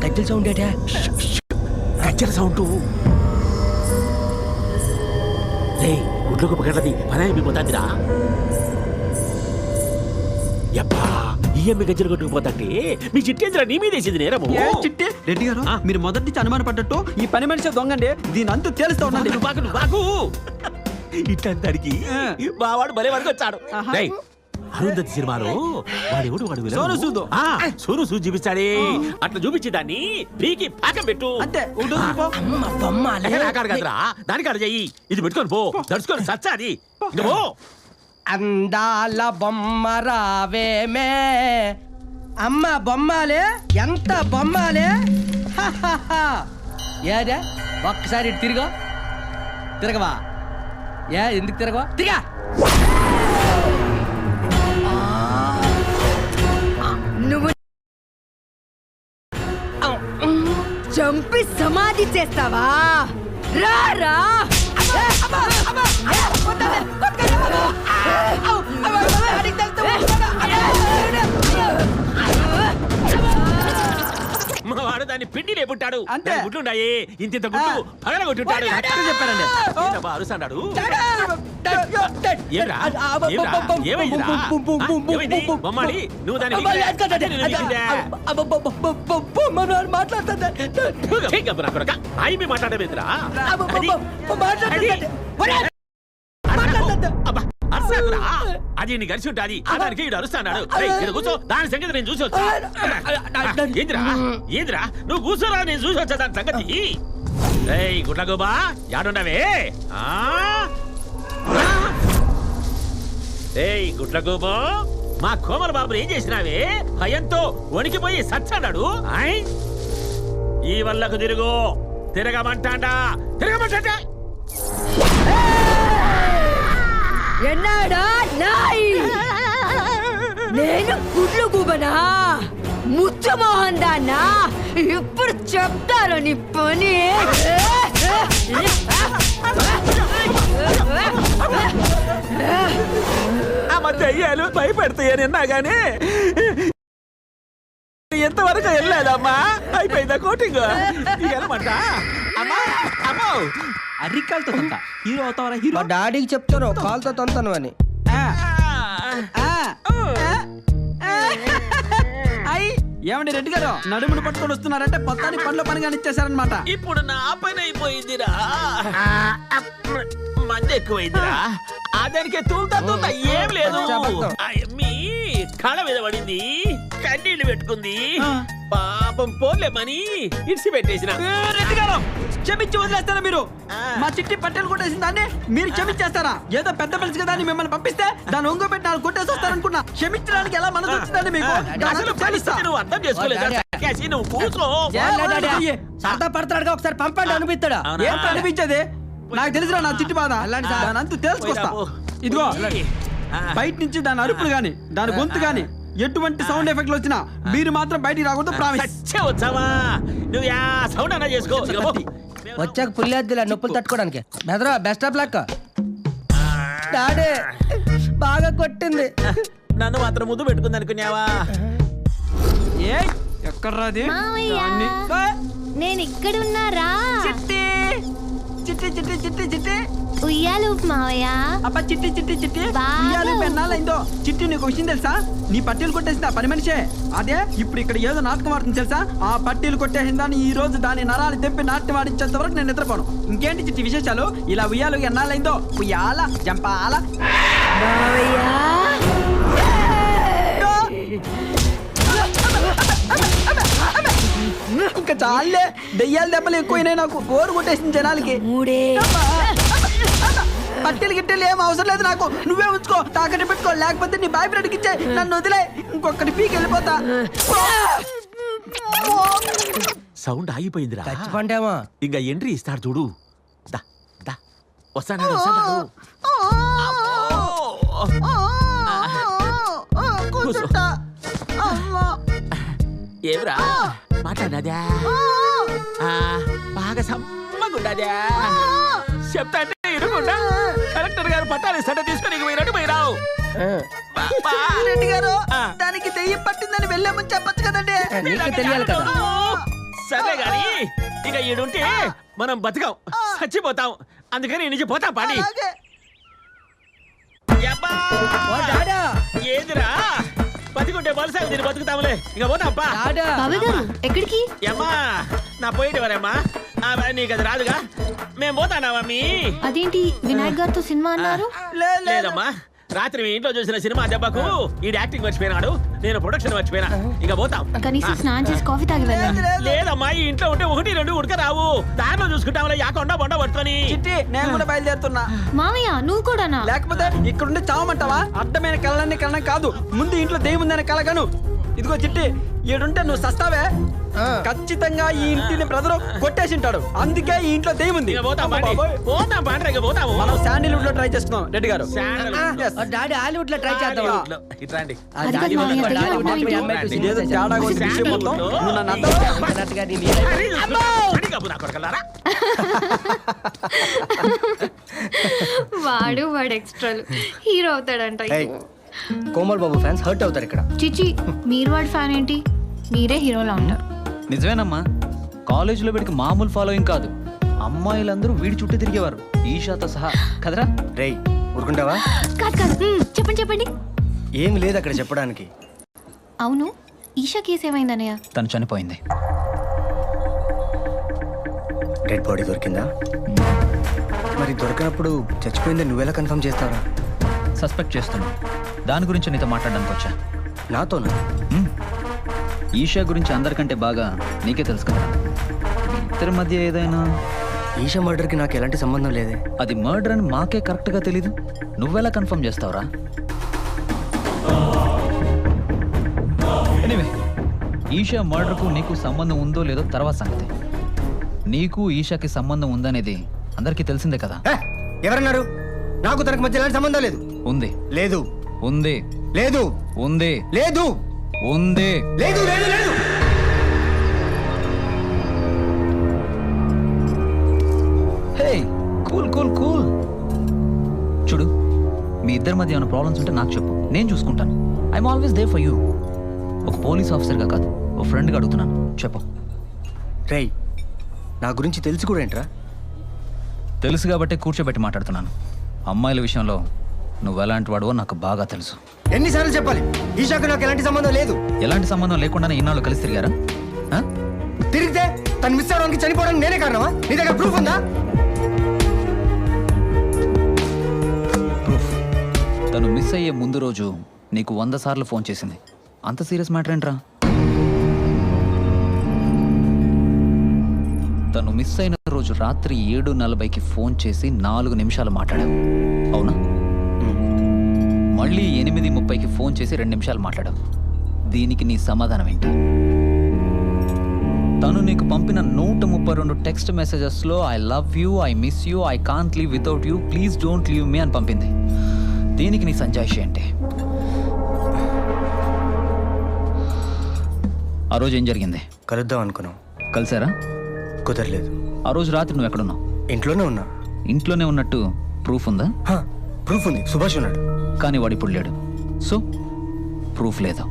గజ్జల sound ఏటా? గజ్జల sound. గుడ్లకు పగలది పని అయిపోతుందిరా. యబ్బా ఈ అమ్మి గజ్జలు కొట్టుకుపోతాంటే మీ చిట్టేంద్ర నీ మీదేసింది నేరము. చిట్టి రెడ్డి గారు మీరు మొదటి నుంచి అనుమాన పడ్డట్టు ఈ పని మనిషి దొంగండి. దీని అంతా తెలుస్తా ఉండండి. బాగు ఇట్లాంటానికి బావాడు భలే వరకు వచ్చాడు. అరుంధతి సినిమాలో వాడు సూరు సూది చూపిస్తాడే అట్లా చూపించేదాన్ని పీకి పాకం పెట్టు అంతే. కదరా దానికాడ చెయ్యి. ఇది పెట్టుకొని పో దడుచుకొని సచ్చాది. అందాల బొమ్మ రావేమే అమ్మ బొమ్మాలే ఎంత బొమ్మాలే. ఏదే ఒక్కసారి ఇటు తిరగవా. ఎందుకు తిరగవా? తిరగా. నువ్వు చంపి సమాధి చేస్తావా? రా వాడు దాన్ని పిండి లేపుంటాడు. గుడ్లుండాయి ఇంత గుడ్లు పగల కొట్టుంటాడు. చెప్పారండి. అరుస్తాడు. బొమ్మాడి నువ్వు దాన్ని మాట్లాడమేంద్రా? అది నీ కలిసి ఉంటుంది. దానికి ఇడు అరుస్తాడు. కూర్చో దాని సంగతి నేను చూసి వచ్చా. ఏంద్రా నువ్వు కూర్చోరా నేను చూసి వచ్చా దాని సంగతి. గుడ్లగోబా యాడున్నావే? గుడ్లగోబో మా కోమల బాబుని ఏం చేసినావే? భయంతో వణికిపోయి సచ్చాడు. ఈ వల్లకు తిరగమంటాడా? ఎన్నాడా నాయ్? నేను గుడ్లు గుబనా ముచ్చమోహన్ దాన్నా? ఇప్పుడు చెప్తారు నీ పని. దయ్యాలు భయపెడతాయనిన్నా గానీ ఎంతవరకు వెళ్ళలేదమ్మా. అయిపోయిందా కోటింగ్? అరికాలతో హీరో అవుతావరా? హీరో డాడీకి చెప్తాను కాలుతో తొంతాను అని. ఏమండి రెడ్డి గారు నడుమును పట్టుకొని వస్తున్నారంటే మొత్తాన్ని పనిలో పని కానిచ్చేసారనమాట. ఇప్పుడు నా పని అయిపోయిందిరా. మంది ఎక్కువైందిరా. దానికి తూలుతా ఏం లేదు. మీ కళ మీద పడింది కన్నీళ్లు పెట్టుకుంది. పాపం పోలేమని ఇడిసి పెట్టేసిన. రెడ్డి గారు క్షమించి వదిలేస్తారా మీరు? మా చిట్టి పట్టెలు కొట్టేసిన దాన్ని మీరు క్షమించేస్తారా? ఏదో పెద్ద మనిషి కదా అని మిమ్మల్ని పంపిస్తే దాన్ని ఒంగో పెట్టి నాకు కొట్టేసి వస్తారనుకున్నా. క్షమించడానికి ఎలా మనసు వచ్చిందండి మీకు? నువ్వు అర్థం చేసుకోలేదు. నువ్వు కూర్చో. సరదా పడతాడుగా ఒకసారి పంపండి అనిపిస్తాడా? ఏంటో అనిపించేది? నాకు తెలుసురా నా చిట్టి బాధ. అంతా తెలుసుకొస్తా. ఇదిగో బయట నుంచి దాని అరుపులు గాని దాని గొంతు గాని ఎటువంటి సౌండ్ ఎఫెక్ట్లు వచ్చినా మీరు మాత్రం బయటికి రాకూడదు. ప్రామిస్. వచ్చాక పుల్లేద్దులే నొప్పులు తట్టుకోవడానికి. బెదరా బెస్ట్ ఆఫ్ లక్. డాడీ బాగా కొట్టింది. నన్ను మాత్రం ముద్దు పెట్టుకుంది అనుకున్నావా? ఎక్కడ్రాది? నేను ఇక్కడ ఉన్నారా? చిట్టి చిట్టి చిట్టి చిట్టి చిట్టి ఉయ్యాలు మావయ్య. అబ్బా చిట్టి చిట్టి చిట్టి ఉయ్యాలు పెన్నాలైందో. చిట్టి నీకు విషయం తెలుసా? నీ పట్టీలు కొట్టేసింది ఆ పని మనిషే. అదే ఇప్పుడు ఇక్కడ ఏదో నాటకం ఆడుతుంది తెలుసా? ఆ పట్టీలు కొట్టేసిందని ఈ రోజు దాని నరాలు తెప్పి నాట్యం ఆడించేంత వరకు నేను నిద్రపోను. ఇంకేంటి చిట్టి విశేషాలు? ఇలా ఉయ్యాలు ఎన్నాలైందో. ఉయ్యాల జంపాల ఇంకా చాలే. దెయ్యాల దెబ్బలు ఎక్కువైనాయి నాకు. బోరు కొట్టేసింది జనాలకి. పట్టెలు గిట్టెలు ఏం అవసరం లేదు నాకు. నువ్వే ఉంచుకో, తాకట్టు పెట్టుకో. లేకపోతే నీ బాయ్ ఫ్రెండ్కి ఇచ్చే నన్ను వదిలే. ఇంకొకటి పీకి వెళ్ళిపోతా. సౌండ్ ఆగిపోయిందిరా. చచ్చిపోండేమో. ఇంకా ఎంట్రీ ఇస్తాడు చూడు. వస్తాడు. ఏమిరా మాట్లాడినదా? బాగా సమ్మగుండదా? చెప్తా అంటే ఇరుకుండా కలెక్టర్ గారు పట్టాలి సట తీసుకొని పోయినట్టు పోయిరావు. రెడ్డి గారు ఆ. దానికి దెయ్యం పట్టిందని వెళ్ళామని చెప్పొచ్చు కదండి. నీకు తెలియాలి కదా. సరే గాని ఇక ఈడుంటే మనం బతకం చచ్చిపోతాం. అందుకని నుంచి పోతాం పాడి. అలాగే. యబ్బా! ఓ డాడా ఏదిరా బతికుంటే బలసాగు తిని బతుకుతాములే. ఇక పోతాంపా. డాడా బాబాయ్ గారు ఎక్కడికి? యమ్మా నా పోయేటివారమ్మా నీకు అది రాదుగా. మేము పోతానా మమ్మీ? అదేంటి వినాయక్ గారితో సినిమా అన్నారు? లేదమ్మా రాత్రి మీ ఇంట్లో చూసిన సినిమా దెబ్బకు ఈ యాక్టింగ్ మర్చిపోయినాడు, నేను ప్రొడక్షన్ మర్చిపోయినా. ఇక పోతాం. కనీసం స్నానం చేసి కాఫీ తాగి వెళ్ళండి. లేదమ్మా ఈ ఇంట్లో ఉంటే 1, 2 ఉడక రావు. దారిలో చూసుకుంటాంలే యాకొండ బొండ పట్టుకొని. చిట్టి నేను కూడా బయలుదేరుతున్నా. మామయ్య నువ్వు కూడానా? లేకపోతే ఇక్కడుండి చావమంటావా? అడ్డమైన కళ్ళని కళ్ళని కాదు, ముందు ఇంట్లో దెయ్యం ఉందని కలగను. ఇదిగో చిట్టి, ఈడుంటే నువ్వు సస్తావే. ఖచ్చితంగా ఈ ఇంటిని బ్రదరు కొట్టేసింటాడు. అందుకే ఈ ఇంట్లో దెయ్యం ఉంది. ఇక పోతాం అమ్మ పాండి. బాబోయ్. పోతాం పాండ్రా, ఇక పోతాము. మనం శాండిల్వుడ్ లో ట్రై చేస్తున్నాం రెడ్డి గారు. శాండల్వుడ్ లో. డాడీ హాలీవుడ్ లో ట్రై చేద్దామా? హాలీవుడ్ లో. ఇట్రాండి. అది కాదు మామయ్య, దెయ్యం హాలీవుడ్ అమ్మాయి. లో అమ్మాయి చూసి ఇదేదో తేడాగా ఉంది విషయం మొత్తం. నువ్వు నన్ను అర్థం అన్నట్టుగా నీ మీద అరే, అడి కబు నా కొడకల్లారా. వాడు ఎక్స్ట్రాలు హీరో అవుతాడంట. కోమల్ బాబు ఫ్యాన్స్ హర్ట్ అవుతారు ఇక్కడ. చిచి మీరు వాడి ఫ్యాన్ ఏంటి? మీరే హీరోలా ఉంటారు. నిజమేనమ్మా, కాలేజీలో వీడికి మామూలు ఫాలోయింగ్ కాదు. అమ్మాయిలందరూ వీడి చుట్టూ తిరిగేవారు, ఈషాతో సహా. కదరా? రేయ్ ఊరుకుంటావా? కాదు కాదు చెప్పండి. ఏమి లేదు అక్కడ చెప్పడానికి. అవును, ఈషా కేసు ఏమైందన్నయ్య? తను చనిపోయింది. డెడ్ బాడీ దొరికిందా? మరి దొరికినప్పుడు చచ్చిపోయిందని నువ్వెలా కన్ఫర్మ్ చేస్తావరా? సస్పెక్ట్ చేస్తున్నా. దాని గురించి నీతో మాట్లాడడానికి వచ్చా. నాతోనా? మ్మ్. ఈషా గురించి అందరికంటే బాగా నీకే తెలుసు కదా. మీ ఇద్దరి మధ్య ఏదైనా ఈషా మర్డర్కి నాకు ఎలాంటి సంబంధం లేదే. అది మర్డర్ అని మాకే కరెక్ట్గా తెలీదు. నువ్వెలా కన్ఫర్మ్ చేస్తావురా? ఎనీవే, ఈషా మర్డర్కు నీకు సంబంధం ఉందో లేదో తర్వాత సంగతి. నీకు ఈషాకి సంబంధం ఉందనేది అందరికీ తెలిసిందే కదా. ఎవరన్నారు? నాకు తనకు మధ్య ఎలాంటి సంబంధం లేదు. ఉంది. లేదు ఉంది. లేదు ఉంది. లేదు ఉంది. లేదు లేదు లేదు. హే కూల్ కూల్ కూల్. చూడు, మీ ఇద్దరి మధ్య ఏమైనా ప్రాబ్లమ్స్ ఉంటే నాకు చెప్పు, నేను చూసుకుంటాను. I'm always there for you. ఒక పోలీస్ ఆఫీసర్గా కాదు, ఒక ఫ్రెండ్గా అడుగుతున్నాను, చెప్పు. రేయ్ నా గురించి తెలిసి కూడా ఏంట్రా? తెలుసు కాబట్టే కూర్చోబెట్టి మాట్లాడుతున్నాను. అమ్మాయిల విషయంలో నువ్వు ఎలాంటి వాడువో నాకు బాగా తెలుసు. ఎన్నిసార్లు చెప్పాలి? ఈషాకు నాకు ఎలాంటి సంబంధం లేదు. ఎలాంటి సంబంధం లేకుండానే ఇన్నాళ్ళు కలిసి తిరిగారా? ఆ? తిరిగితే తను మిస్ అవడానికి చనిపోవడానికి నేనే కారణమా? నీ దగ్గర ప్రూఫ్ ఉందా? ప్రూఫ్. తను మిస్ అయ్యే ముందు రోజు నీకు 100 సార్లు ఫోన్ చేసింది. అంత సీరియస్ మ్యాటర్ ఏంట్రా? తను మిస్ అయిన రోజు రాత్రి 7:40కి ఫోన్ చేసి 4 నిమిషాలు మాట్లాడావు, అవునా? మళ్ళీ 8:30కి ఫోన్ చేసి 2 నిమిషాలు మాట్లాడావు. దీనికి నీ సమాధానం ఏంటి? తను నీకు పంపిన 132 టెక్స్ట్ మెసేజెస్లో I love you, I miss you, I can't leave without you, please don't leave me అని పంపింది. దీనికి నీ సంజాయిషి ఏంటి? ఆ రోజు ఏం జరిగింది? కలుద్దాం అనుకున్నాం, కలిసారా? కుదరలేదు. ఆ రోజు రాత్రి నువ్వు ఎక్కడున్నావు? ఇంట్లోనే ఉన్నా. ఇంట్లోనే ఉన్నట్టు ప్రూఫ్ ఉందా? ప్రూఫ్ ఉంది, సుభాష్ ఉన్నాడు. కానీ వాడు ఇప్పుడు లేడు, సో ప్రూఫ్ లేదు.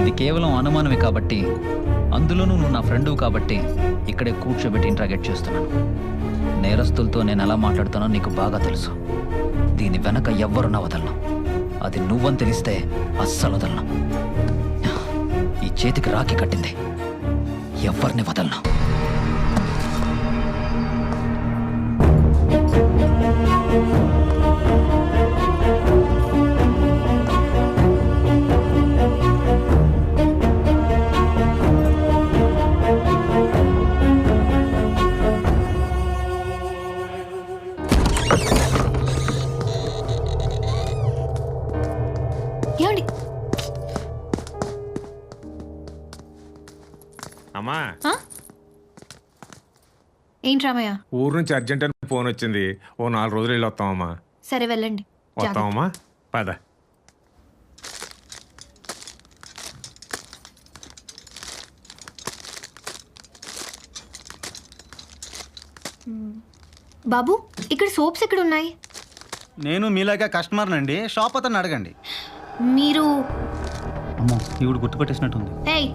ఇది కేవలం అనుమానమే కాబట్టి, అందులోనూ నువ్వు నా ఫ్రెండు కాబట్టి ఇక్కడే కూర్చోబెట్టి ఇంట్రాగేట్ చేస్తున్నాను. నేరస్తులతో నేను ఎలా మాట్లాడుతానో నీకు బాగా తెలుసు. దీని వెనక ఎవ్వరున్నా వదలను. అది నువ్వని తెలిస్తే అస్సలు వదలను. ఈ చేతికి రాఖీ కట్టింది, ఎవరిని వదలను. ఏమండి? అమ్మా ఆ? ఏంటి రామయ్య? ఊరు నుంచి అర్జెంట్ అని ఫోన్ వచ్చింది. ఓ 4 రోజులు వెళ్ళి వస్తామమ్మా. సరే వెళ్ళండి. జాగ్రత్త. వస్తామమ్మా, పద. బాబు ఇక్కడ సోప్స్ ఎక్కడ ఉన్నాయి? నేను మీలాగా కస్టమర్నండి. షాప్ అతను అడగండి. మీరు అమ్మో ఈవిడ గుర్తుపట్టేసినట్టుంది. ఏయ్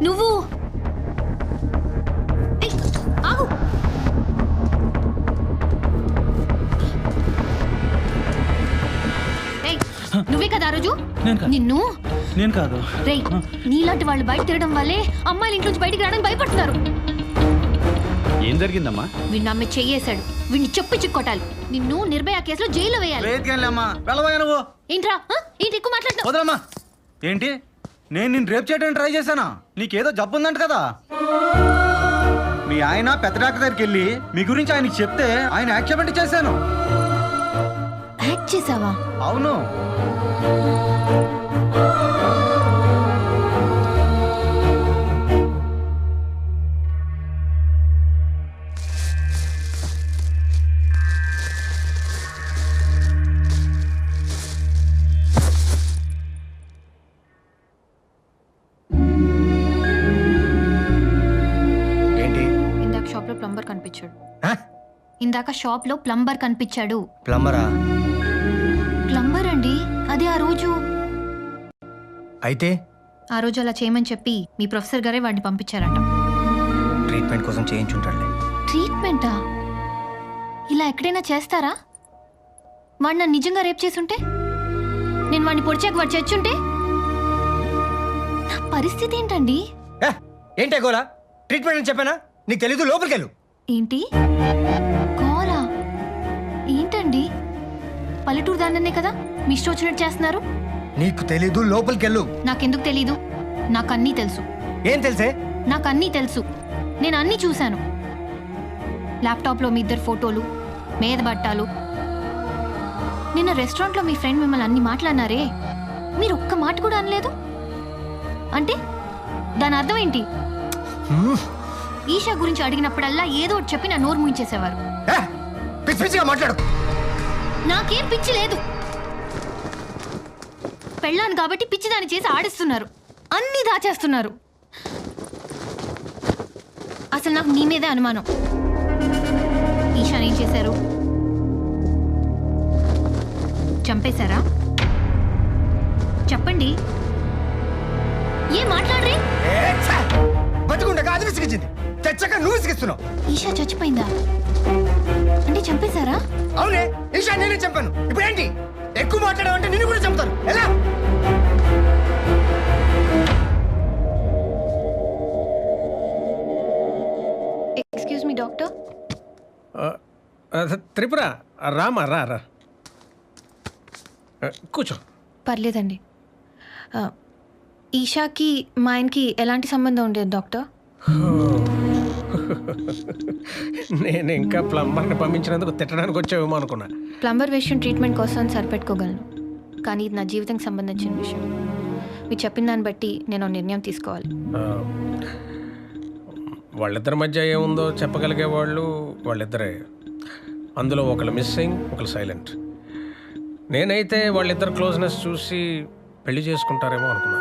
నువ్వు ఏయ్, ఆగు. ఏయ్, నువ్వే కదా ఆ రోజు నేను కాదు. నిన్ను నేను కాదు. రేయ్ నీలాంటి వాళ్ళు బయట తిరగడం వల్లే అమ్మాయిలు ఇంట్లోంచి బయటికి రావడానికి భయపడుతున్నారు. ఏం జరిగిందమ్మా? వీడిని అమ్మాయి చెయ్యేశాడు. వీడిని చెప్పి చిక్కొట్టాలి. నిన్ను నిర్భయ కేసులో జైల్లో వేయాలి. లేదుగానిలేమ్మా, వెళ్ళవయ్యా నువ్వు. ఏంట్రా ఏంటి ఎక్కువ మాట్లాడుతున్నావు? వదలమ్మా. ఏంటి నేను నిన్ను రేప్ చేయడానికి ట్రై చేశానా? నీకేదో జబ్బు ఉందంట కదా. మీ ఆయన పెద్ద డాక్టర్ దగ్గరికి వెళ్ళి మీ గురించి ఆయనకి చెప్తే ఆయన యాక్సెప్ట్ చేశాను. యాక్ట్ చేసావా? అవును. ఏంటి ఇందాక షాప్ లో ప్లంబర్ కనిపించాడు. హ? ఇందాక షాప్ లో ప్లంబర్ కనిపించాడు. ప్లంబరా? ప్లంబర్ అండి, అదే ఆ రోజు. అయితే ఆ రోజు అలా చేయమని చెప్పి మీ ప్రొఫెసర్ గారే వాడిని పంపించారట. ట్రీట్మెంట్ కోసం చేయించుంటాడులే. ట్రీట్మెంటా? ఇలా ఎక్కడైనా చేస్తారా? వాడు నన్ను నిజంగా రేప్ చేసుంటే, నేను వాడిని పొడిచాక వాడు చచ్చుంటే నా పరిస్థితి ఏంటండి? ఏ, ఏంటే గోలా? ట్రీట్మెంట్ అని చెప్పానా? నీకు తెలీదు, లోపలికి వెళ్ళు. ఏంటి కోలా? ఏంటండి పల్లెటూరు దాన్నే కదా మీ ఇష్టం వచ్చినట్టు చేస్తున్నారు. నీకు తెలీదు, లోపలికి వెళ్ళు. నాకెందుకు తెలీదు? నాకు అన్నీ తెలుసు. ఏం తెలుసే? నాకు అన్నీ తెలుసు. నేను అన్నీ చూశాను. ల్యాప్టాప్లో మీ ఇద్దరు ఫోటోలు, మీద బట్టాలు. నిన్న రెస్టారెంట్లో మీ ఫ్రెండ్ మిమ్మల్ని అన్ని మాట్లాడినారే, మీరు ఒక్క మాట కూడా అనలేదు. అంటే దాని అర్థం ఏంటి? ఈషా గురించి అడిగినప్పుడల్లా ఏదో ఒకటి చెప్పి నా నోరు ముయించేసేవారు. ఏ, పిచ్చి పిచ్చిగా మాట్లాడు. నాకేం పిచ్చి లేదు. పెళ్ళాను కాబట్టి పిచ్చిదాన్ని చేసి ఆడిస్తున్నారు, అన్నీ దాచేస్తున్నారు. అసలు నాకు నీ మీదే అనుమానం. ఈశాన్ ఏం చేశారు? చంపేశారా? చెప్పండి. ఏం మాట్లాడరే? బతుకుండగా అది విసిగించింది, తెచ్చక నువ్వు విసిగిస్తున్నావు. ఈషా చచ్చిపోయిందా? అంటే చంపేశారా? అవునే, ఈషా నేనే చంపాను. ఇప్పుడు ఏంటి? ఎక్కువ మాట్లాడావంటే నిన్ను కూడా చంపుతాను. ఎలా? Excuse me doctor. Tripura Rama రా రా కూర్చో. పర్లేదండి. ఈషాకి మా ఆయనకి ఎలాంటి సంబంధం ఉండేది డాక్టర్? నేను ఇంకా ప్లంబర్ని పంపించినందుకు తిట్టడానికి వచ్చావేమో అనుకున్నా. ప్లంబర్ విషయం ట్రీట్మెంట్ కోసం సరిపెట్టుకోగలను, కానీ ఇది నా జీవితానికి సంబంధించిన విషయం. మీరు చెప్పిన దాన్ని బట్టి నేను నిర్ణయం తీసుకోవాలి. వాళ్ళిద్దరి మధ్య ఏముందో చెప్పగలిగే వాళ్ళు వాళ్ళిద్దరే. అందులో ఒకళ్ళు మిస్సింగ్, ఒకళ్ళు సైలెంట్. నేనైతే వాళ్ళిద్దరు క్లోజ్నెస్ చూసి పెళ్లి చేసుకుంటారేమో అనుకున్నా,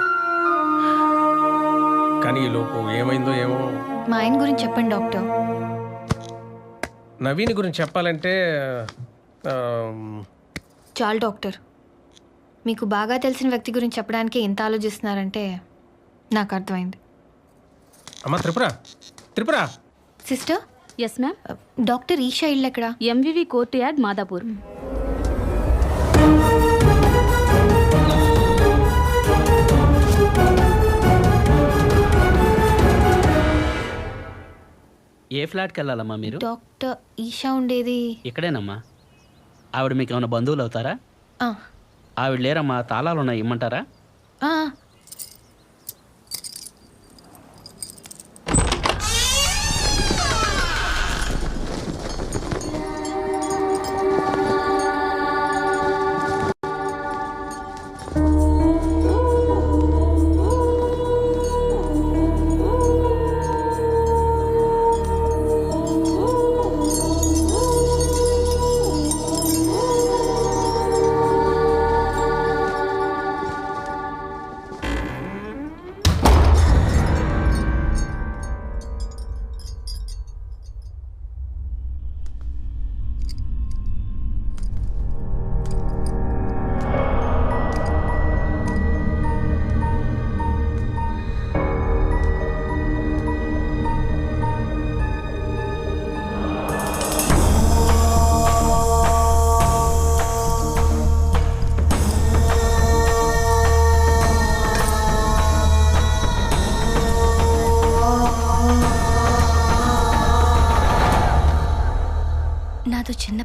కానీ ఈ లోపు ఏమైందో ఏమో. మా ఆయన గురించి చెప్పండి డాక్టర్. నవీన్ గురించి చెప్పాలంటే చాలు డాక్టర్. మీకు బాగా తెలిసిన వ్యక్తి గురించి చెప్పడానికి ఎంత ఆలోచిస్తున్నారంటే నాకు అర్థమైంది. అమ్మా Tripura, Tripura. Sister. Yes ma'am. Doctor Isha ఇల్లు ఎక్కడ? MVV court yard Madhapur. ఏ ఫ్లాట్కి వెళ్ళాలమ్మా మీరు? డాక్టర్ ఈషా ఉండేది ఇక్కడేనమ్మా. ఆవిడ మీకు ఏమైనా బంధువులు అవుతారా? ఆ, ఆవిడ లేరమ్మా, తాళాలు ఉన్నాయి, ఇమ్మంటారా? ఆ.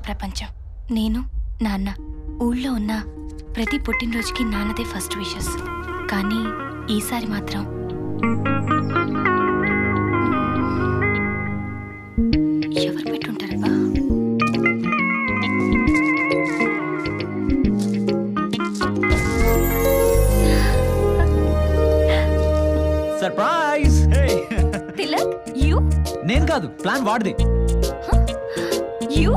ప్రపంచం. నేను నాన్న ఊళ్ళో ఉన్న ప్రతి పుట్టినరోజుకి నాన్నదే ఫస్ట్ విషెస్. కానీ ఈసారి మాత్రం ఎవరు పెట్టుంటారబ్బా? సర్ప్రైజ్! తిలక్, యూ నేను కాదు, ప్లాన్ వాడిది. You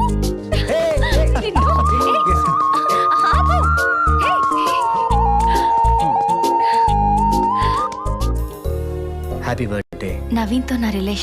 happy birthday. నవీన్తో నా రిలేషన్